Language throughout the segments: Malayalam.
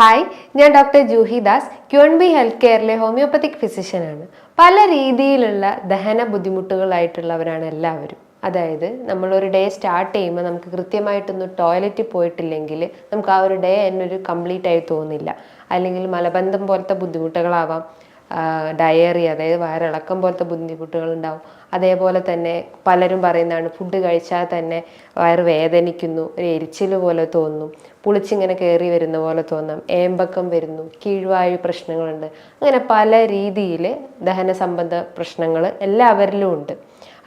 ഹായ്, ഞാൻ doctor Juhi Das, QNB health കെയറിലെ ഹോമിയോപ്പത്തിക് ഫിസിഷ്യനാണ്. പല രീതിയിലുള്ള ദഹന ബുദ്ധിമുട്ടുകളായിട്ടുള്ളവരാണ് എല്ലാവരും. അതായത് നമ്മളൊരു ഡേ സ്റ്റാർട്ട് ചെയ്യുമ്പോൾ നമുക്ക് കൃത്യമായിട്ടൊന്ന് ടോയ്ലറ്റിൽ പോയിട്ടില്ലെങ്കിൽ നമുക്ക് ആ ഒരു ഡേ എന്നൊരു കംപ്ലീറ്റ് ആയി തോന്നില്ല. അല്ലെങ്കിൽ മലബന്ധം പോലത്തെ ബുദ്ധിമുട്ടുകളാവാം, ഡയറി അതായത് വയറിളക്കം പോലത്തെ ബുദ്ധിമുട്ടുകൾ ഉണ്ടാവും. അതേപോലെ തന്നെ പലരും പറയുന്നതാണ് ഫുഡ് കഴിച്ചാൽ തന്നെ വയറ് വേദനിക്കുന്നു, ഒരു എരിച്ചിൽ പോലെ തോന്നും, പുളിച്ചിങ്ങനെ കയറി വരുന്ന പോലെ തോന്നാം, ഏമ്പക്കം വരുന്നു, കീഴ്വായു പ്രശ്നങ്ങളുണ്ട്. അങ്ങനെ പല രീതിയിൽ ദഹന സംബന്ധ പ്രശ്നങ്ങൾ എല്ലാവരിലും ഉണ്ട്.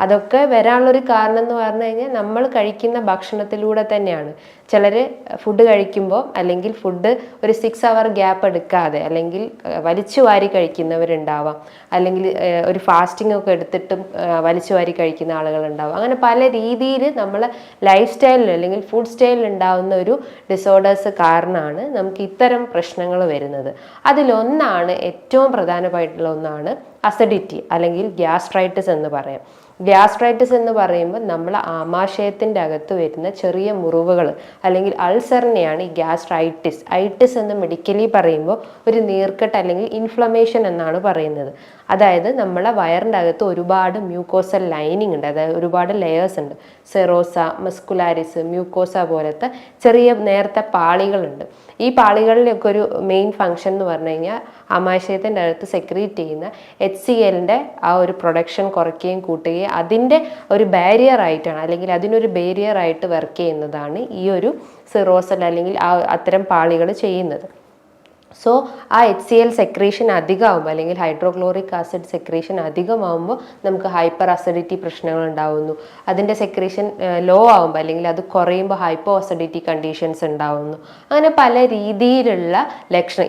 അതൊക്കെ വരാനുള്ളൊരു കാരണം എന്ന് പറഞ്ഞു കഴിഞ്ഞാൽ നമ്മൾ കഴിക്കുന്ന ഭക്ഷണത്തിലൂടെ തന്നെയാണ്. ചിലർ ഫുഡ് കഴിക്കുമ്പോൾ അല്ലെങ്കിൽ ഫുഡ് ഒരു 6 hour ഗ്യാപ്പ് എടുക്കാതെ അല്ലെങ്കിൽ വലിച്ചു വാരി കഴിക്കുന്നവരുണ്ടാവാം, അല്ലെങ്കിൽ ഒരു ഫാസ്റ്റിംഗ് ഒക്കെ എടുത്തിട്ടും വലിച്ചു വാരി കഴിക്കുന്ന ആളുകളുണ്ടാവും. അങ്ങനെ പല രീതിയിൽ നമ്മളെ ലൈഫ് സ്റ്റൈലിൽ അല്ലെങ്കിൽ ഫുഡ് സ്റ്റൈലിൽ ഉണ്ടാവുന്ന ഒരു ഡിസോർഡേഴ്സ് കാരണമാണ് നമുക്ക് ഇത്തരം പ്രശ്നങ്ങൾ വരുന്നത്. അതിലൊന്നാണ്, ഏറ്റവും പ്രധാനമായിട്ടുള്ള ഒന്നാണ് അസിഡിറ്റി അല്ലെങ്കിൽ ഗ്യാസ്ട്രൈറ്റിസ് എന്ന് പറയാം. ഗ്യാസ്ട്രൈറ്റിസ് എന്ന് പറയുമ്പോൾ നമ്മൾ ആമാശയത്തിൻ്റെ അകത്ത് വരുന്ന ചെറിയ മുറിവുകൾ അല്ലെങ്കിൽ അൾസറിനെയാണ് ഈ ഗ്യാസ്ട്രൈറ്റിസ്. ഐറ്റിസ് എന്ന് മെഡിക്കലി പറയുമ്പോൾ ഒരു നീർക്കെട്ട് അല്ലെങ്കിൽ ഇൻഫ്ലമേഷൻ എന്നാണ് പറയുന്നത്. അതായത് നമ്മളെ വയറിൻ്റെ അകത്ത് ഒരുപാട് മ്യൂക്കോസൽ ലൈനിങ് ഉണ്ട്, അതായത് ഒരുപാട് ലെയേഴ്സ് ഉണ്ട്. സെറോസ, മസ്കുലാരിസ്, മ്യൂക്കോസ പോലത്തെ ചെറിയ നേരത്തെ പാളികളുണ്ട്. ഈ പാളികളിലൊക്കെ ഒരു മെയിൻ ഫങ്ഷൻ എന്ന് പറഞ്ഞു കഴിഞ്ഞാൽ ആമാശയത്തിൻ്റെ അകത്ത് സെക്രീറ്റ് ചെയ്യുന്ന HCl-ൻ്റെ ആ ഒരു പ്രൊഡക്ഷൻ കുറയ്ക്കുകയും കൂട്ടുകയും അതിൻ്റെ ഒരു ബാരിയർ ആയിട്ടാണ്, അല്ലെങ്കിൽ അതിനൊരു ബാരിയർ ആയിട്ട് വർക്ക് ചെയ്യുന്നതാണ് ഈ ഒരു സിറോസൽ അല്ലെങ്കിൽ അത്തരം പാളികൾ ചെയ്യുന്നത്. സോ ആ HCl സെക്രീഷൻ അധികമാകുമ്പോൾ അല്ലെങ്കിൽ ഹൈഡ്രോക്ലോറിക് ആസിഡ് സെക്രീഷൻ അധികമാകുമ്പോൾ നമുക്ക് ഹൈപ്പർ അസിഡിറ്റി പ്രശ്നങ്ങൾ ഉണ്ടാവുന്നു. അതിൻ്റെ സെക്രീഷൻ ലോ ആകുമ്പോൾ അല്ലെങ്കിൽ അത് കുറയുമ്പോൾ ഹൈപ്പോ അസിഡിറ്റി കണ്ടീഷൻസ് ഉണ്ടാവുന്നു. അങ്ങനെ പല രീതിയിലുള്ള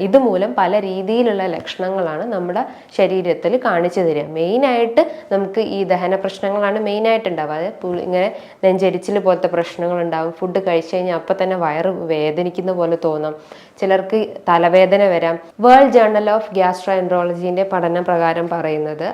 ഇതുമൂലം പല രീതിയിലുള്ള ലക്ഷണങ്ങളാണ് നമ്മുടെ ശരീരത്തിൽ കാണിച്ചു തരിക. മെയിനായിട്ട് നമുക്ക് ഈ ദഹന പ്രശ്നങ്ങളാണ് മെയിനായിട്ട് ഉണ്ടാവുക. അതായത് ഇങ്ങനെ നെഞ്ചരിച്ചിൽ പോലത്തെ പ്രശ്നങ്ങൾ ഉണ്ടാവും. ഫുഡ് കഴിച്ചു കഴിഞ്ഞാൽ അപ്പം തന്നെ വയറ് വേദനിക്കുന്ന പോലെ തോന്നാം. ചിലർക്ക് തലവേദന വരാം. വേൾഡ് ജേർണൽ ഓഫ് ഗ്യാസ്ട്രോഎൻട്രോളജിന്റെ പഠന പ്രകാരം പറയുന്നത്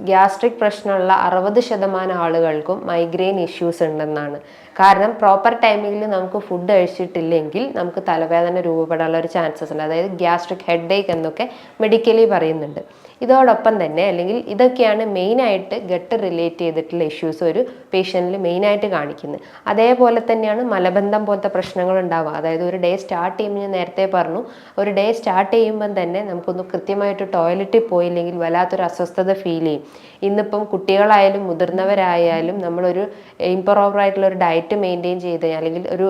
ഗ്യാസ്ട്രിക് പ്രശ്നമുള്ള 60% ആളുകൾക്കും മൈഗ്രെയിൻ ഇഷ്യൂസ് ഉണ്ടെന്നാണ്. കാരണം പ്രോപ്പർ ടൈമിങ്ങിൽ നമുക്ക് ഫുഡ് കഴിച്ചിട്ടില്ലെങ്കിൽ നമുക്ക് തലവേദന രൂപപ്പെടാനുള്ള ഒരു ചാൻസസ് ഉണ്ട്. അതായത് ഗ്യാസ്ട്രിക് ഹെഡേക്ക് എന്നൊക്കെ മെഡിക്കലി പറയുന്നുണ്ട്. ഇതോടൊപ്പം തന്നെ അല്ലെങ്കിൽ ഇതൊക്കെയാണ് മെയിനായിട്ട് ഗട്ട് റിലേറ്റ് ചെയ്തിട്ടുള്ള ഇഷ്യൂസ് ഒരു പേഷ്യൻറ്റിൽ മെയിനായിട്ട് കാണിക്കുന്നത്. അതേപോലെ തന്നെയാണ് മലബന്ധം പോലത്തെ പ്രശ്നങ്ങൾ ഉണ്ടാവുക. അതായത് ഒരു ഡേ സ്റ്റാർട്ട് ചെയ്യുമ്പോൾ ഞാൻ നേരത്തെ പറഞ്ഞു, ഒരു ഡേ സ്റ്റാർട്ട് ചെയ്യുമ്പം തന്നെ നമുക്കൊന്ന് കൃത്യമായിട്ട് ടോയ്ലറ്റിൽ പോയില്ലെങ്കിൽ വല്ലാത്തൊരു അസ്വസ്ഥത ഫീൽ ചെയ്യും. ഇന്നിപ്പം കുട്ടികളായാലും മുതിർന്നവരായാലും നമ്മളൊരു ഇംപ്രോപ്പറായിട്ടുള്ള ഒരു ഡയറ്റ് മെയിൻറ്റെയിൻ ചെയ്ത് അല്ലെങ്കിൽ ഒരു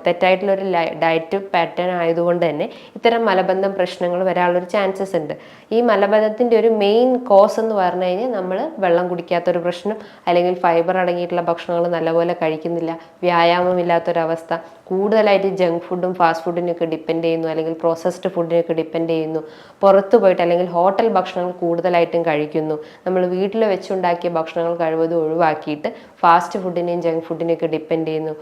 തെറ്റായിട്ടുള്ളൊരു ഡയറ്റ് പാറ്റേൺ ആയതുകൊണ്ട് തന്നെ ഇത്തരം മലബന്ധം പ്രശ്നങ്ങൾ വരാനുള്ളൊരു ചാൻസസ് ഉണ്ട്. ഈ മലബന്ധത്തിൻ്റെ ഒരു മെയിൻ കോസ് എന്ന് പറഞ്ഞു കഴിഞ്ഞാൽ നമ്മൾ വെള്ളം കുടിക്കാത്തൊരു പ്രശ്നം, അല്ലെങ്കിൽ ഫൈബർ അടങ്ങിയിട്ടുള്ള ഭക്ഷണങ്ങൾ നല്ലപോലെ കഴിക്കുന്നില്ല, വ്യായാമമില്ലാത്തൊരവസ്ഥ, കൂടുതലായിട്ട് ജങ്ക് ഫുഡും ഫാസ്റ്റ് ഫുഡിനൊക്കെ ഡിപ്പെൻഡ് ചെയ്യുന്നു, അല്ലെങ്കിൽ പ്രോസസ്ഡ് ഫുഡിനൊക്കെ ഡിപ്പെൻഡ് ചെയ്യുന്നു, പുറത്തു പോയിട്ട് അല്ലെങ്കിൽ ഹോട്ടൽ ഭക്ഷണങ്ങൾ കൂടുതലായിട്ടും കഴിക്കുന്നു. നമ്മൾ വീട്ടിൽ വെച്ചുണ്ടാക്കിയ ഭക്ഷണങ്ങൾ കഴിവതും ഒഴിവാക്കിയിട്ട് ഫാസ്റ്റ് ഫുഡിനെയും ജങ്ക് ഫുഡിനെയൊക്കെ ഡിപ്പെൻഡ് ചെയ്യുന്നു.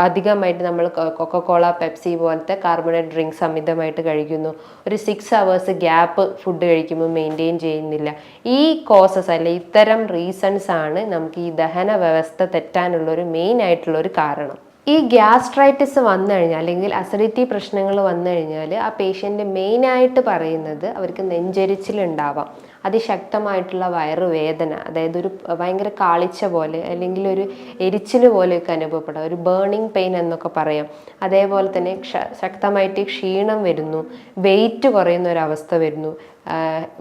അധികമായിട്ട് നമ്മൾ കൊക്കക്കോള, പെപ്സി പോലത്തെ കാർബണേറ്റ് ഡ്രിങ്ക്സ് അമിതമായിട്ട് കഴിക്കുന്നു. ഒരു 6 hours ഗ്യാപ്പ് ഫുഡ് കഴിക്കുമ്പോൾ മെയിൻറ്റെയിൻ ചെയ്യുന്നില്ല. ഈ കോസസ് അല്ലെ ഇത്തരം റീസൺസ് ആണ് നമുക്ക് ഈ ദഹന വ്യവസ്ഥ തെറ്റാനുള്ളൊരു മെയിൻ ആയിട്ടുള്ളൊരു കാരണം. ഈ ഗ്യാസ്ട്രൈറ്റിസ് വന്നു കഴിഞ്ഞാൽ അല്ലെങ്കിൽ അസിഡിറ്റി പ്രശ്നങ്ങൾ വന്നു കഴിഞ്ഞാൽ ആ പേഷ്യൻ്റ് മെയിനായിട്ട് പറയുന്നത് അവർക്ക് നെഞ്ചരിച്ചിലുണ്ടാവാം, അതിശക്തമായിട്ടുള്ള വയറുവേദന, അതായത് ഒരു ഭയങ്കര കാളിച്ച പോലെ അല്ലെങ്കിൽ ഒരു എരിച്ചിൽ പോലെയൊക്കെ അനുഭവപ്പെടാം, ഒരു ബേണിംഗ് പെയിൻ എന്നൊക്കെ പറയാം. അതേപോലെ തന്നെ ശക്തമായിട്ട് ക്ഷീണം വരുന്നു, വെയിറ്റ് കുറയുന്ന ഒരവസ്ഥ വരുന്നു,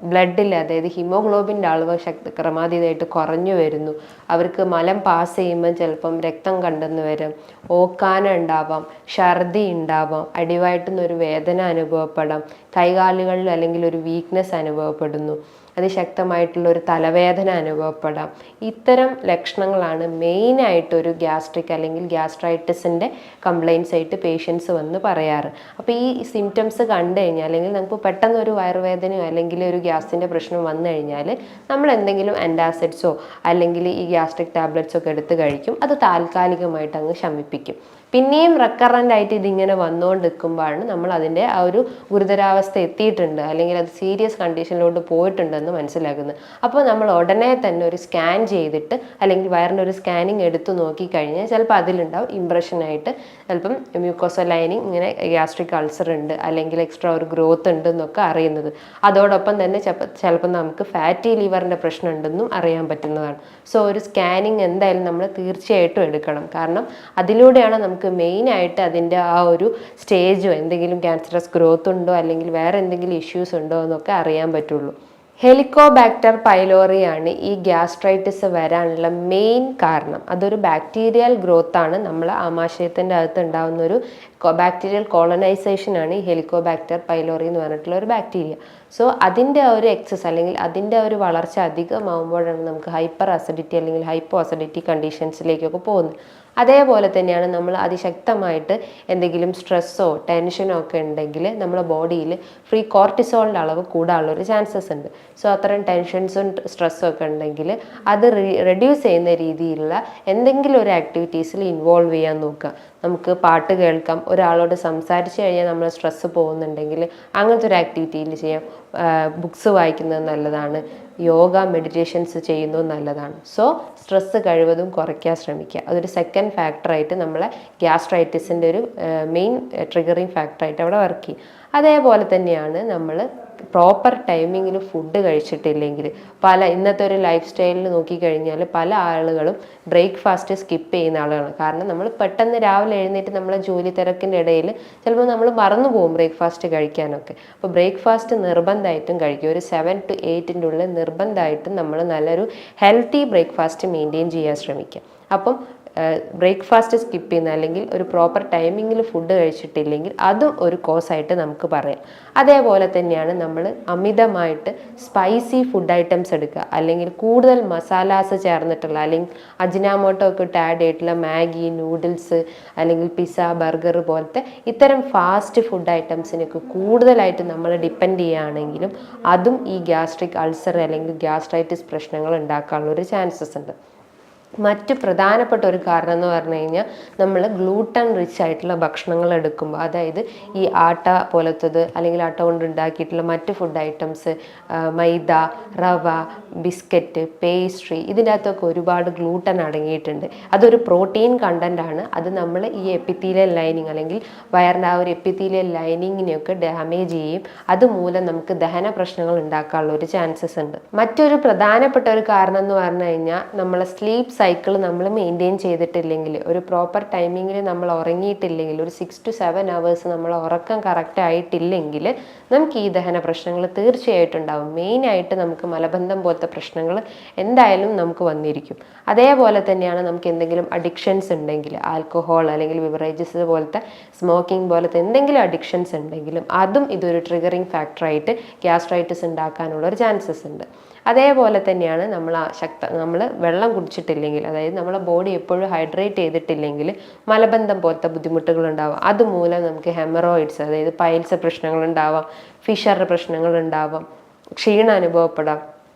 ബ്ലഡിൽ അതായത് ഹിമോഗ്ലോബിൻ്റെ അളവ് ക്രമാതീതമായിട്ട് കുറഞ്ഞു വരുന്നു, അവർക്ക് മലം പാസ് ചെയ്യുമ്പോൾ ചിലപ്പം രക്തം കണ്ടെന്ന് വരും, ഓക്കാന ഉണ്ടാവാം, ഛർദി ഉണ്ടാവാം, അടിവയറ്റുന്നൊരു വേദന അനുഭവപ്പെടാം, കൈകാലുകളിൽ അല്ലെങ്കിൽ ഒരു വീക്ക്നെസ് അനുഭവപ്പെടുന്നു, അതിശക്തമായിട്ടുള്ള ഒരു തലവേദന അനുഭവപ്പെടാം. ഇത്തരം ലക്ഷണങ്ങളാണ് മെയിനായിട്ട് ഒരു ഗ്യാസ്ട്രിക് അല്ലെങ്കിൽ ഗ്യാസ്ട്രൈറ്റിസിൻ്റെ കംപ്ലയിൻസ് ആയിട്ട് പേഷ്യൻസ് വന്ന് പറയാറ്. അപ്പോൾ ഈ സിംറ്റംസ് കണ്ടു കഴിഞ്ഞാൽ അല്ലെങ്കിൽ നമുക്ക് പെട്ടെന്നൊരു വയറുവേദനയോ അല്ലെങ്കിൽ ഒരു ഗ്യാസിൻ്റെ പ്രശ്നം വന്നു കഴിഞ്ഞാൽ നമ്മൾ എന്തെങ്കിലും ആൻറ്റാസിഡ്സോ അല്ലെങ്കിൽ ഈ ഗ്യാസ്ട്രിക് ടാബ്ലറ്റ്സോ ഒക്കെ എടുത്ത് കഴിക്കും. അത് താൽക്കാലികമായിട്ട് അങ്ങ് ശമിപ്പിക്കും. പിന്നെയും റെക്കറൻ്റ് ആയിട്ട് ഇതിങ്ങനെ വന്നുകൊണ്ട് നിൽക്കുമ്പോഴാണ് നമ്മൾ അതിൻ്റെ ആ ഒരു ഗുരുതരാവസ്ഥ എത്തിയിട്ടുണ്ട് അല്ലെങ്കിൽ അത് സീരിയസ് കണ്ടീഷനിലോട്ട് പോയിട്ടുണ്ടെന്ന് മനസ്സിലാക്കുന്നത്. അപ്പോൾ നമ്മൾ ഉടനെ തന്നെ ഒരു സ്കാൻ ചെയ്തിട്ട് അല്ലെങ്കിൽ വയറിൻ്റെ ഒരു സ്കാനിങ് എടുത്ത് നോക്കിക്കഴിഞ്ഞാൽ ചിലപ്പോൾ അതിലുണ്ടാവും ഇംപ്രഷനായിട്ട് ചിലപ്പം മ്യൂക്കോസ ലൈനിങ് ഇങ്ങനെ ഗ്യാസ്ട്രിക് അൾസർ ഉണ്ട് അല്ലെങ്കിൽ എക്സ്ട്രാ ഒരു ഗ്രോത്ത് ഉണ്ട് എന്നൊക്കെ അറിയുന്നത്. അതോടൊപ്പം തന്നെ ചിലപ്പോൾ നമുക്ക് ഫാറ്റി ലിവറിൻ്റെ പ്രശ്നം ഉണ്ടെന്നും അറിയാൻ പറ്റുന്നതാണ്. സോ ഒരു സ്കാനിങ് എന്തായാലും നമ്മൾ തീർച്ചയായിട്ടും എടുക്കണം. കാരണം അതിലൂടെയാണ് നമുക്ക് മെയിനായിട്ട് അതിൻ്റെ ആ ഒരു സ്റ്റേജോ എന്തെങ്കിലും ക്യാൻസറസ് ഗ്രോത്ത് ഉണ്ടോ അല്ലെങ്കിൽ വേറെ എന്തെങ്കിലും ഇഷ്യൂസ് ഉണ്ടോ എന്നൊക്കെ അറിയാൻ പറ്റുള്ളൂ. ഹെലിക്കോബാക്ടർ പൈലോറിയാണ് ഈ ഗ്യാസ്ട്രൈറ്റിസ് വരാനുള്ള മെയിൻ കാരണം. അതൊരു ബാക്ടീരിയൽ ഗ്രോത്ത് ആണ്. നമ്മൾ ആമാശയത്തിൻ്റെ അകത്ത് ഉണ്ടാകുന്ന ഒരു ബാക്ടീരിയൽ കോളനൈസേഷൻ ആണ് ഈ ഹെലിക്കോബാക്ടർ പൈലോറി എന്ന് പറഞ്ഞിട്ടുള്ള ഒരു ബാക്ടീരിയ. സോ അതിൻ്റെ ഒരു എക്സസ് അല്ലെങ്കിൽ അതിൻ്റെ ഒരു വളർച്ച അധികമാകുമ്പോഴാണ് നമുക്ക് ഹൈപ്പർ അസിഡിറ്റി അല്ലെങ്കിൽ ഹൈപ്പോ അസിഡിറ്റി കണ്ടീഷൻസിലേക്കൊക്കെ പോകുന്നത്. അതേപോലെ തന്നെയാണ് നമ്മൾ അതിശക്തമായിട്ട് എന്തെങ്കിലും സ്ട്രെസ്സോ ടെൻഷനോ ഒക്കെ ഉണ്ടെങ്കിൽ നമ്മുടെ ബോഡിയിൽ ഫ്രീ കോർട്ടിസോളിൻ്റെ അളവ് കൂടാനുള്ളൊരു ചാൻസസ് ഉണ്ട്. സോ അത്തരം ടെൻഷൻസും സ്ട്രെസ്സും ഒക്കെ ഉണ്ടെങ്കിൽ അത് റെഡ്യൂസ് ചെയ്യുന്ന രീതിയിലുള്ള എന്തെങ്കിലും ഒരു ആക്ടിവിറ്റീസിൽ ഇൻവോൾവ് ചെയ്യാൻ നോക്കുക. നമുക്ക് പാട്ട് കേൾക്കാം, ഒരാളോട് സംസാരിച്ച് കഴിഞ്ഞാൽ നമ്മൾ സ്ട്രെസ്സ് പോകുന്നുണ്ടെങ്കിൽ അങ്ങനത്തെ ഒരു ആക്ടിവിറ്റിയിൽ ചെയ്യാം. ബുക്സ് വായിക്കുന്നത് നല്ലതാണ്, യോഗ മെഡിറ്റേഷൻസ് ചെയ്യുന്നത് നല്ലതാണ്. സോ സ്ട്രെസ്സ് കഴിവതും കുറയ്ക്കാൻ ശ്രമിക്കുക. അതൊരു സെക്കൻഡ് ഫാക്ടറായിട്ട് നമ്മളെ ഗ്യാസ്ട്രൈറ്റിസിൻ്റെ ഒരു മെയിൻ ട്രിഗറിങ് ഫാക്ടറായിട്ട് അവിടെ വർക്ക് ചെയ്യും. അതേപോലെ തന്നെയാണ് നമ്മൾ പ്രോപ്പർ ടൈമിങ്ങിൽ ഫുഡ് കഴിച്ചിട്ടില്ലെങ്കിൽ ഇന്നത്തെ ഒരു ലൈഫ് സ്റ്റൈലിൽ നോക്കിക്കഴിഞ്ഞാൽ പല ആളുകളും ബ്രേക്ക്ഫാസ്റ്റ് സ്കിപ്പ് ചെയ്യുന്ന ആളുകളാണ്. കാരണം നമ്മൾ പെട്ടെന്ന് രാവിലെ എഴുന്നേറ്റ് നമ്മളെ ജോലി തിരക്കിൻ്റെ ഇടയിൽ ചിലപ്പോൾ നമ്മൾ മറന്നു പോകും ബ്രേക്ക്ഫാസ്റ്റ് കഴിക്കാനൊക്കെ. അപ്പോൾ ബ്രേക്ക്ഫാസ്റ്റ് നിർബന്ധമായിട്ടും കഴിക്കും. ഒരു 7 to 8 ഉള്ളിൽ നിർബന്ധമായിട്ടും നമ്മൾ നല്ലൊരു ഹെൽത്തി ബ്രേക്ക്ഫാസ്റ്റ് മെയിൻറ്റെയിൻ ചെയ്യാൻ ശ്രമിക്കുക. അപ്പം ബ്രേക്ക്ഫാസ്റ്റ് സ്കിപ്പ് ചെയ്യുന്ന അല്ലെങ്കിൽ ഒരു പ്രോപ്പർ ടൈമിങ്ങിൽ ഫുഡ് കഴിച്ചിട്ടില്ലെങ്കിൽ അതും ഒരു കോസായിട്ട് നമുക്ക് പറയാം. അതേപോലെ തന്നെയാണ് നമ്മൾ അമിതമായിട്ട് സ്പൈസി ഫുഡ് ഐറ്റംസ് എടുക്കുക അല്ലെങ്കിൽ കൂടുതൽ മസാലാസ് ചേർന്നിട്ടുള്ള അല്ലെങ്കിൽ അജിനാമോട്ടോ ഒക്കെ ഇട്ട് ആഡ് ചെയ്തിട്ടുള്ള മാഗി, നൂഡിൽസ് അല്ലെങ്കിൽ പിസ്സ, ബർഗർ പോലത്തെ ഇത്തരം ഫാസ്റ്റ് ഫുഡ് ഐറ്റംസിനൊക്കെ കൂടുതലായിട്ട് നമ്മൾ ഡിപ്പെൻഡ് ചെയ്യുകയാണെങ്കിലും അതും ഈ ഗ്യാസ്ട്രിക് അൾസർ അല്ലെങ്കിൽ ഗ്യാസ്ട്രൈറ്റിസ് പ്രശ്നങ്ങൾ ഉണ്ടാക്കാനുള്ളൊരു ചാൻസസ് ഉണ്ട്. മറ്റ് പ്രധാനപ്പെട്ട ഒരു കാരണം എന്ന് പറഞ്ഞു കഴിഞ്ഞാൽ നമ്മൾ ഗ്ലൂട്ടൺ റിച്ച് ആയിട്ടുള്ള ഭക്ഷണങ്ങൾ എടുക്കുമ്പോൾ, അതായത് ഈ ആട്ട പോലത്തത് അല്ലെങ്കിൽ ആട്ട കൊണ്ട് ഉണ്ടാക്കിയിട്ടുള്ള മറ്റ് ഫുഡ് ഐറ്റംസ്, മൈദ, റവ, ബിസ്ക്കറ്റ്, പേസ്ട്രി, ഇതിൻ്റെ അകത്തൊക്കെ ഒരുപാട് ഗ്ലൂട്ടൺ അടങ്ങിയിട്ടുണ്ട്. അതൊരു പ്രോട്ടീൻ കണ്ടൻ്റ് ആണ്. അത് നമ്മൾ ഈ എപ്പിത്തീലിയൽ ലൈനിങ് അല്ലെങ്കിൽ വയറിൻ്റെ ആ ഒരു എപ്പിത്തീലിയൽ ലൈനിങ്ങിനെയൊക്കെ ഡാമേജ് ചെയ്യും. അതുമൂലം നമുക്ക് ദഹന പ്രശ്നങ്ങൾ ഉണ്ടാക്കാനുള്ള ഒരു ചാൻസസ് ഉണ്ട്. മറ്റൊരു പ്രധാനപ്പെട്ട ഒരു കാരണം എന്ന് പറഞ്ഞു കഴിഞ്ഞാൽ നമ്മളെ സ്ലീപ്പ് സൈക്കിൾ നമ്മൾ മെയിൻറ്റെയിൻ ചെയ്തിട്ടില്ലെങ്കിൽ, ഒരു പ്രോപ്പർ ടൈമിങ്ങിൽ നമ്മൾ ഉറങ്ങിയിട്ടില്ലെങ്കിൽ, ഒരു 6 to 7 hours നമ്മൾ ഉറക്കം കറക്റ്റ് ആയിട്ടില്ലെങ്കിൽ നമുക്ക് ഈ ദഹന പ്രശ്നങ്ങൾ തീർച്ചയായിട്ടും ഉണ്ടാവും. മെയിനായിട്ട് നമുക്ക് മലബന്ധം പോലത്തെ പ്രശ്നങ്ങൾ എന്തായാലും നമുക്ക് വന്നിരിക്കും. അതേപോലെ തന്നെയാണ് നമുക്ക് എന്തെങ്കിലും അഡിക്ഷൻസ് ഉണ്ടെങ്കിൽ, ആൽക്കഹോൾ അല്ലെങ്കിൽ ബിവറേജസ് പോലത്തെ സ്മോക്കിംഗ് പോലത്തെ എന്തെങ്കിലും അഡിക്ഷൻസ് ഉണ്ടെങ്കിലും അതും ഇതൊരു ട്രിഗറിങ് ഫാക്ടറായിട്ട് ഗ്യാസ്ട്രൈറ്റിസ് ഉണ്ടാക്കാനുള്ള ഒരു ചാൻസസ് ഉണ്ട്. അതേപോലെ തന്നെയാണ് നമ്മൾ വെള്ളം കുടിച്ചിട്ടില്ലെങ്കിൽ, അതായത് നമ്മളെ ബോഡി എപ്പോഴും ഹൈഡ്രേറ്റ് ചെയ്തിട്ടില്ലെങ്കിൽ മലബന്ധം പോലത്തെ ബുദ്ധിമുട്ടുകൾ ഉണ്ടാവാം. അതുമൂലം നമുക്ക് ഹെമറോയിഡ്സ്, അതായത് പൈൽസ് പ്രശ്നങ്ങൾ ഉണ്ടാവാം, ഫിഷർ പ്രശ്നങ്ങൾ ഉണ്ടാവാം, ക്ഷീണം അനുഭവപ്പെടാം,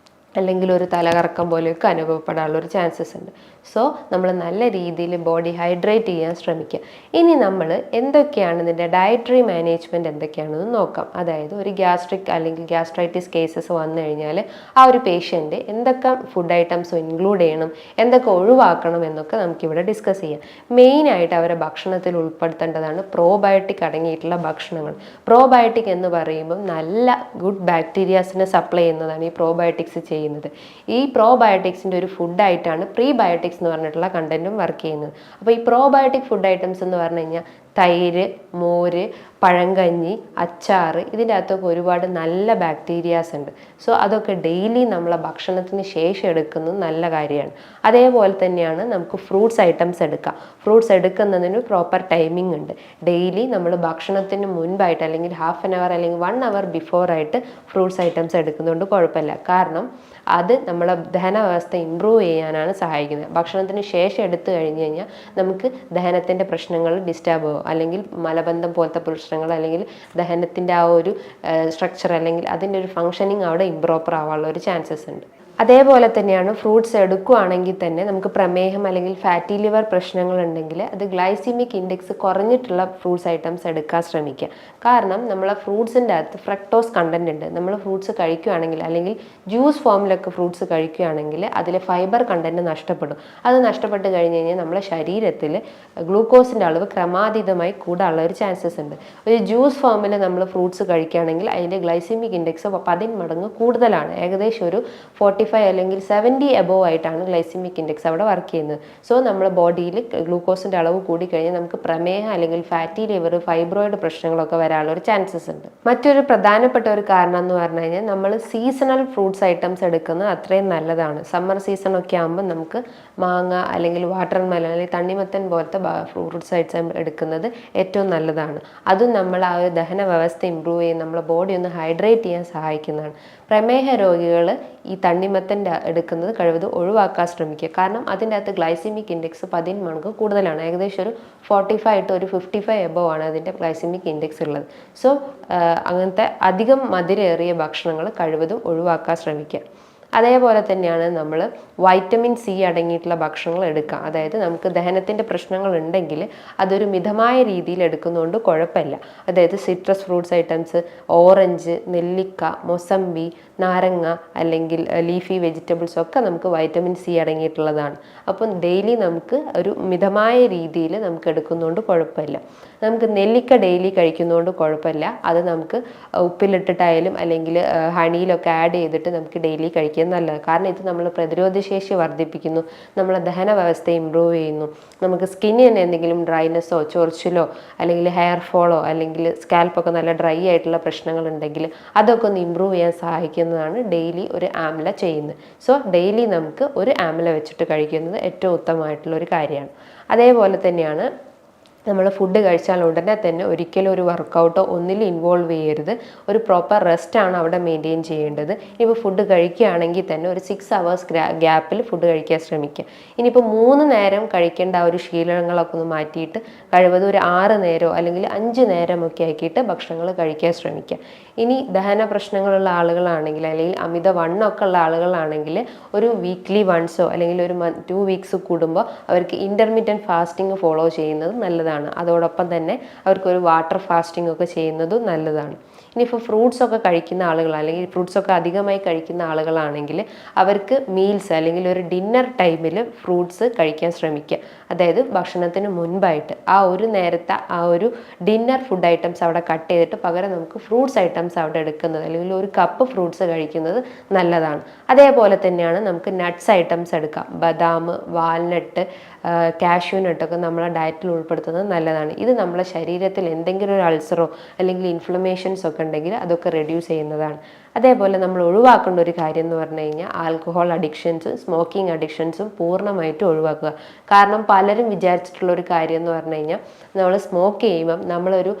അല്ലെങ്കിൽ ഒരു തലകറക്കം പോലെയൊക്കെ അനുഭവപ്പെടാനുള്ളൊരു ചാൻസസ് ഉണ്ട്. സോ നമ്മൾ നല്ല രീതിയിൽ ബോഡി ഹൈഡ്രേറ്റ് ചെയ്യാൻ ശ്രമിക്കുക. ഇനി നമ്മൾ എന്തൊക്കെയാണ് ഇതിൻ്റെ ഡയറ്ററി മാനേജ്മെൻറ്റ് എന്തൊക്കെയാണെന്ന് നോക്കാം. അതായത് ഒരു ഗ്യാസ്ട്രിക് അല്ലെങ്കിൽ ഗ്യാസ്ട്രൈറ്റിസ് കേസസ് വന്നു കഴിഞ്ഞാൽ ആ ഒരു പേഷ്യൻ്റ് എന്തൊക്കെ ഫുഡ് ഐറ്റംസ് ഇൻക്ലൂഡ് ചെയ്യണം, എന്തൊക്കെ ഒഴിവാക്കണം എന്നൊക്കെ നമുക്കിവിടെ ഡിസ്കസ് ചെയ്യാം. മെയിനായിട്ട് അവരെ ഭക്ഷണത്തിൽ ഉൾപ്പെടുത്തേണ്ടതാണ് പ്രോബയോട്ടിക് അടങ്ങിയിട്ടുള്ള ഭക്ഷണങ്ങൾ. പ്രോബയോട്ടിക് എന്ന് പറയുമ്പം നല്ല ഗുഡ് ബാക്ടീരിയാസിനെ സപ്ലൈ ചെയ്യുന്നതാണ് ഈ പ്രോബയോട്ടിക്സ് ചെയ്യുന്നത്. ഈ പ്രോബയോട്ടിക്സിൻ്റെ ഒരു ഫുഡായിട്ടാണ് പ്രീബയോട്ടിക്സ് എന്ന് പറഞ്ഞിട്ടുള്ള കണ്ടന്റും വർക്ക് ചെയ്യുന്നത്. അപ്പോൾ ഈ പ്രോബയോട്ടിക് ഫുഡ് ഐറ്റംസ് എന്ന് പറഞ്ഞു കഴിഞ്ഞാൽ തൈര്, മോര്, പഴങ്കഞ്ഞി, അച്ചാറ്, ഇതിൻ്റെ അകത്തൊക്കെ ഒരുപാട് നല്ല ബാക്ടീരിയാസ് ഉണ്ട്. സോ അതൊക്കെ ഡെയിലി നമ്മളെ ഭക്ഷണത്തിന് ശേഷം എടുക്കുന്നത് നല്ല കാര്യമാണ്. അതേപോലെ തന്നെയാണ് നമുക്ക് ഫ്രൂട്ട്സ് ഐറ്റംസ് എടുക്കാം. ഫ്രൂട്ട്സ് എടുക്കുന്നതിന് പ്രോപ്പർ ടൈമിംഗ് ഉണ്ട്. ഡെയിലി നമ്മൾ ഭക്ഷണത്തിന് മുൻപായിട്ട് അല്ലെങ്കിൽ 1/2 hour അല്ലെങ്കിൽ 1 hour ബിഫോറായിട്ട് ഫ്രൂട്ട്സ് ഐറ്റംസ് എടുക്കുന്നതുകൊണ്ട് കുഴപ്പമില്ല. കാരണം അത് നമ്മളെ ദഹന വ്യവസ്ഥ ഇമ്പ്രൂവ് ചെയ്യാനാണ് സഹായിക്കുന്നത്. ഭക്ഷണത്തിന് ശേഷം എടുത്തു കഴിഞ്ഞ് കഴിഞ്ഞാൽ നമുക്ക് ദഹനത്തിൻ്റെ പ്രശ്നങ്ങൾ ഡിസ്റ്റർബ് ആവും, അല്ലെങ്കിൽ മലബന്ധം പോലത്തെ പ്രശ്നങ്ങൾ അല്ലെങ്കിൽ ദഹനത്തിൻ്റെ ആ ഒരു സ്ട്രക്ചർ അല്ലെങ്കിൽ അതിൻ്റെ ഒരു ഫങ്ഷനിങ് അവിടെ ഇംപ്രോപ്പർ ആവാനുള്ള ഒരു ചാൻസസ് ഉണ്ട്. അതേപോലെ തന്നെയാണ് ഫ്രൂട്ട്സ് എടുക്കുകയാണെങ്കിൽ തന്നെ നമുക്ക് പ്രമേഹം അല്ലെങ്കിൽ ഫാറ്റി ലിവർ പ്രശ്നങ്ങളുണ്ടെങ്കിൽ അത് ഗ്ലൈസിമിക് ഇൻഡെക്സ് കുറഞ്ഞിട്ടുള്ള ഫ്രൂട്ട്സ് ഐറ്റംസ് എടുക്കാൻ ശ്രമിക്കുക. കാരണം നമ്മളെ ഫ്രൂട്ട്സിൻ്റെ അകത്ത് ഫ്രക്ടോസ് കണ്ടന്റ് ഉണ്ട്. നമ്മൾ ഫ്രൂട്ട്സ് കഴിക്കുകയാണെങ്കിൽ അല്ലെങ്കിൽ ജ്യൂസ് ഫോമിലൊക്കെ ഫ്രൂട്ട്സ് കഴിക്കുകയാണെങ്കിൽ അതിലെ ഫൈബർ കണ്ടന്റ് നഷ്ടപ്പെടും. അത് നഷ്ടപ്പെട്ട് കഴിഞ്ഞ് കഴിഞ്ഞാൽ നമ്മളെ ശരീരത്തിൽ ഗ്ലൂക്കോസിൻ്റെ അളവ് ക്രമാതീതമായി കൂടാനുള്ള ഒരു ചാൻസസ് ഉണ്ട്. ഒരു ജ്യൂസ് ഫോമിൽ നമ്മൾ ഫ്രൂട്ട്സ് കഴിക്കുകയാണെങ്കിൽ അതിൻ്റെ ഗ്ലൈസിമിക് ഇൻഡെക്സ് 10 മടങ്ങ് കൂടുതലാണ്. ഏകദേശം ഒരു 45 അല്ലെങ്കിൽ 70 എബോവ് ആയിട്ടാണ് ഗ്ലൈസിമിക് ഇൻഡെക്സ് അവിടെ വർക്ക് ചെയ്യുന്നത്. സോ നമ്മുടെ ബോഡിയിൽ ഗ്ലൂക്കോസിൻ്റെ അളവ് കൂടിക്കഴിഞ്ഞാൽ നമുക്ക് പ്രമേഹം അല്ലെങ്കിൽ ഫാറ്റി ലിവർ, ഫൈബ്രോയിഡ് പ്രശ്നങ്ങളൊക്കെ വരാനുള്ള ഒരു ചാൻസസ് ഉണ്ട്. മറ്റൊരു പ്രധാനപ്പെട്ട ഒരു കാരണം എന്ന് പറഞ്ഞു കഴിഞ്ഞാൽ നമ്മൾ സീസണൽ ഫ്രൂട്ട്സ് ഐറ്റംസ് എടുക്കുന്നത് അത്രയും നല്ലതാണ്. സമ്മർ സീസൺ ഒക്കെ ആകുമ്പോൾ നമുക്ക് മാങ്ങ അല്ലെങ്കിൽ വാട്ടർ മെലൺ അല്ലെങ്കിൽ തണ്ണിമത്തൻ പോലത്തെ ഫ്രൂട്ട്സ് ഐറ്റംസ് എടുക്കുന്നത് ഏറ്റവും നല്ലതാണ്. അതും നമ്മൾ ആ ഒരു ദഹന വ്യവസ്ഥ ഇമ്പ്രൂവ് ചെയ്യും, നമ്മളെ ബോഡി ഒന്ന് ഹൈഡ്രേറ്റ് ചെയ്യാൻ സഹായിക്കുന്നതാണ്. പ്രമേഹ രോഗികൾ ഈ തണ്ണിമത്തൻ്റെ എടുക്കുന്നത് കഴിവതും ഒഴിവാക്കാൻ ശ്രമിക്കുക. കാരണം അതിൻ്റെ അകത്ത് ഗ്ലൈസിമിക് ഇൻഡെക്സ് 10 മടങ്ങ് കൂടുതലാണ്. ഏകദേശം ഒരു 45 to 55 എബോവ് ആണ് അതിൻ്റെ ഗ്ലൈസിമിക് ഇൻഡെക്സ് ഉള്ളത്. സോ അങ്ങനത്തെ അധികം മധുരേറിയ ഭക്ഷണങ്ങൾ കഴിവതും ഒഴിവാക്കാൻ ശ്രമിക്കുക. അതേപോലെ തന്നെയാണ് നമ്മൾ വൈറ്റമിൻ സി അടങ്ങിയിട്ടുള്ള ഭക്ഷണങ്ങൾ എടുക്കുക. അതായത് നമുക്ക് ദഹനത്തിൻ്റെ പ്രശ്നങ്ങൾ ഉണ്ടെങ്കിൽ അതൊരു മിതമായ രീതിയിൽ എടുക്കുന്നതുകൊണ്ട് കുഴപ്പമില്ല. അതായത് സിട്രസ് ഫ്രൂട്ട്സ് ഐറ്റംസ്, ഓറഞ്ച്, നെല്ലിക്ക, മൊസമ്പി, നാരങ്ങ അല്ലെങ്കിൽ ലീഫി വെജിറ്റബിൾസ് ഒക്കെ നമുക്ക് വൈറ്റമിൻ സി അടങ്ങിയിട്ടുള്ളതാണ്. അപ്പം ഡെയിലി നമുക്ക് ഒരു മിതമായ രീതിയിൽ നമുക്ക് എടുക്കുന്നതുകൊണ്ട് കുഴപ്പമില്ല. നമുക്ക് നെല്ലിക്ക ഡെയിലി കഴിക്കുന്നതുകൊണ്ട് കുഴപ്പമില്ല. അത് നമുക്ക് ഉപ്പിലിട്ടിട്ടായാലും അല്ലെങ്കിൽ ഹണിയിലൊക്കെ ആഡ് ചെയ്തിട്ട് നമുക്ക് ഡെയിലി കഴിക്കുന്നത് നല്ലത്. കാരണം ഇത് നമ്മൾ പ്രതിരോധശേഷി വർദ്ധിപ്പിക്കുന്നു, നമ്മളെ ദഹന വ്യവസ്ഥ ഇമ്പ്രൂവ് ചെയ്യുന്നു. നമുക്ക് സ്കിന്നിന് എന്തെങ്കിലും ഡ്രൈനെസ്സോ ചൊറിച്ചിലോ അല്ലെങ്കിൽ ഹെയർ ഫോളോ അല്ലെങ്കിൽ സ്കാൽപ്പൊക്കെ നല്ല ഡ്രൈ ആയിട്ടുള്ള പ്രശ്നങ്ങൾ ഉണ്ടെങ്കിൽ അതൊക്കെ ഒന്ന് ഇമ്പ്രൂവ് ചെയ്യാൻ സഹായിക്കുന്നതാണ് ഡെയിലി ഒരു ആംല ചെയ്യുന്നത്. സോ ഡെയിലി നമുക്ക് ഒരു ആംല വെച്ചിട്ട് കഴിക്കുന്നത് ഏറ്റവും ഉത്തമമായിട്ടുള്ള ഒരു കാര്യമാണ്. അതേപോലെ തന്നെയാണ് നമ്മൾ ഫുഡ് കഴിച്ചാൽ ഉടനെ തന്നെ ഒരിക്കലും ഒരു വർക്കൗട്ടോ ഒന്നിലും ഇൻവോൾവ് ചെയ്യരുത്. ഒരു പ്രോപ്പർ റെസ്റ്റാണ് അവിടെ മെയിൻറ്റെയിൻ ചെയ്യേണ്ടത്. ഇനിയിപ്പോൾ ഫുഡ് കഴിക്കുകയാണെങ്കിൽ തന്നെ ഒരു 6 hours ഗ്യാപ്പിൽ ഫുഡ് കഴിക്കാൻ ശ്രമിക്കുക. ഇനിയിപ്പോൾ 3 നേരം കഴിക്കേണ്ട ആ ഒരു ശീലങ്ങളൊക്കെ ഒന്ന് മാറ്റിയിട്ട് കഴിവതും ഒരു 6 നേരമോ അല്ലെങ്കിൽ 5 നേരമൊക്കെ ആക്കിയിട്ട് ഭക്ഷണങ്ങൾ കഴിക്കാൻ ശ്രമിക്കുക. ഇനി ദഹന പ്രശ്നങ്ങളുള്ള ആളുകളാണെങ്കിൽ അല്ലെങ്കിൽ അമിത വണ്ണമൊക്കെ ഉള്ള ആളുകളാണെങ്കിൽ ഒരു വീക്ക്ലി വൺസോ അല്ലെങ്കിൽ ഒരു 2 weeks കൂടുമ്പോൾ അവർക്ക് ഇൻ്റർമീഡിയറ്റ് ഫാസ്റ്റിംഗ് ഫോളോ ചെയ്യുന്നത് നല്ലതാണ്. അതോടൊപ്പം തന്നെ അവർക്കൊരു വാട്ടർ ഫാസ്റ്റിംഗ് ഒക്കെ ചെയ്യുന്നതും നല്ലതാണ്. ഇനിയിപ്പോൾ ഫ്രൂട്ട്സ് ഒക്കെ കഴിക്കുന്ന ആളുകൾ അല്ലെങ്കിൽ ഫ്രൂട്ട്സ് ഒക്കെ അധികമായി കഴിക്കുന്ന ആളുകളാണെങ്കിൽ അവർക്ക് മീൽസ് അല്ലെങ്കിൽ ഒരു ഡിന്നർ ടൈമിൽ ഫ്രൂട്ട്സ് കഴിക്കാൻ ശ്രമിക്കുക. അതായത് ഭക്ഷണത്തിന് മുൻപായിട്ട് ആ ഒരു നേരത്തെ ആ ഒരു ഡിന്നർ ഫുഡ് ഐറ്റംസ് അവിടെ കട്ട് ചെയ്തിട്ട് പകരം നമുക്ക് ഫ്രൂട്ട്സ് ഐറ്റംസ് അവിടെ എടുക്കുന്നത് അല്ലെങ്കിൽ ഒരു കപ്പ് ഫ്രൂട്ട്സ് കഴിക്കുന്നത് നല്ലതാണ്. അതേപോലെ തന്നെയാണ് നമുക്ക് നട്ട്സ് ഐറ്റംസ് എടുക്കാം. ബദാം, വാൽനട്ട്, കാഷ്യൂ നട്ടൊക്കെ നമ്മളെ ഡയറ്റിൽ ഉൾപ്പെടുത്തുന്നത് നല്ലതാണ്. ഇത് നമ്മളെ ശരീരത്തിൽ എന്തെങ്കിലും ഒരു അൾസറോ അല്ലെങ്കിൽ ഇൻഫ്ലമേഷൻസ് ഒക്കെ ഉണ്ടെങ്കിൽ അതൊക്കെ റെഡ്യൂസ് ചെയ്യുന്നതാണ്. അതേപോലെ നമ്മൾ ഒഴിവാക്കേണ്ട ഒരു കാര്യം എന്ന് പറഞ്ഞു കഴിഞ്ഞാൽ ആൽക്കഹോൾ അഡിക്ഷൻസും സ്മോക്കിംഗ് അഡിക്ഷൻസും പൂർണ്ണമായിട്ടും ഒഴിവാക്കുക. കാരണം പലരും വിചാരിച്ചിട്ടുള്ള ഒരു കാര്യം എന്ന് പറഞ്ഞു കഴിഞ്ഞാൽ നമ്മൾ സ്മോക്ക് ചെയ്യുമ്പം നമ്മളൊരു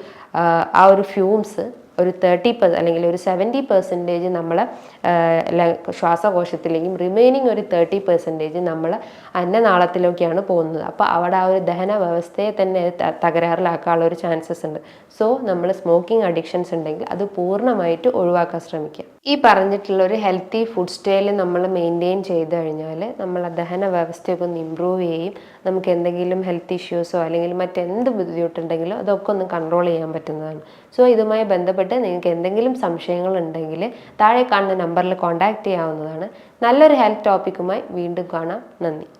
ആ ഒരു ഫ്യൂംസ് ഒരു 30% അല്ലെങ്കിൽ ഒരു 70% നമ്മൾ ശ്വാസകോശത്തിലേക്കും റിമൈനിങ് ഒരു 30% നമ്മൾ അന്നനാളത്തിലേക്കാണ് പോകുന്നത്. അപ്പോൾ അവിടെ ആ ഒരു ദഹന വ്യവസ്ഥയെ തന്നെ തകരാറിലാക്കാനുള്ള ഒരു ചാൻസസ് ഉണ്ട്. സോ നമ്മൾ സ്മോക്കിംഗ് അഡിക്ഷൻസ് ഉണ്ടെങ്കിൽ അത് പൂർണ്ണമായിട്ട് ഒഴിവാക്കാൻ ശ്രമിക്കുക. ഈ പറഞ്ഞിട്ടുള്ള ഒരു ഹെൽത്തി ഫുഡ് സ്റ്റൈൽ നമ്മൾ മെയിൻറ്റെയിൻ ചെയ്ത് കഴിഞ്ഞാൽ നമ്മളെ ദഹന വ്യവസ്ഥയൊക്കെ ഒന്ന് ഇമ്പ്രൂവ് ചെയ്യും. നമുക്ക് എന്തെങ്കിലും ഹെൽത്ത് ഇഷ്യൂസോ അല്ലെങ്കിൽ മറ്റെന്ത് ബുദ്ധിമുട്ടുണ്ടെങ്കിലോ അതൊക്കെ ഒന്ന് കൺട്രോൾ ചെയ്യാൻ പറ്റുന്നതാണ്. സോ ഇതുമായി ബന്ധപ്പെട്ട് നിങ്ങൾക്ക് എന്തെങ്കിലും സംശയങ്ങൾ ഉണ്ടെങ്കിൽ താഴെ കാണുന്ന നമ്പറിൽ കോൺടാക്റ്റ് ചെയ്യാവുന്നതാണ്. നല്ലൊരു ഹെൽത്ത് ടോപ്പിക്കുമായി വീണ്ടും കാണാം. നന്ദി.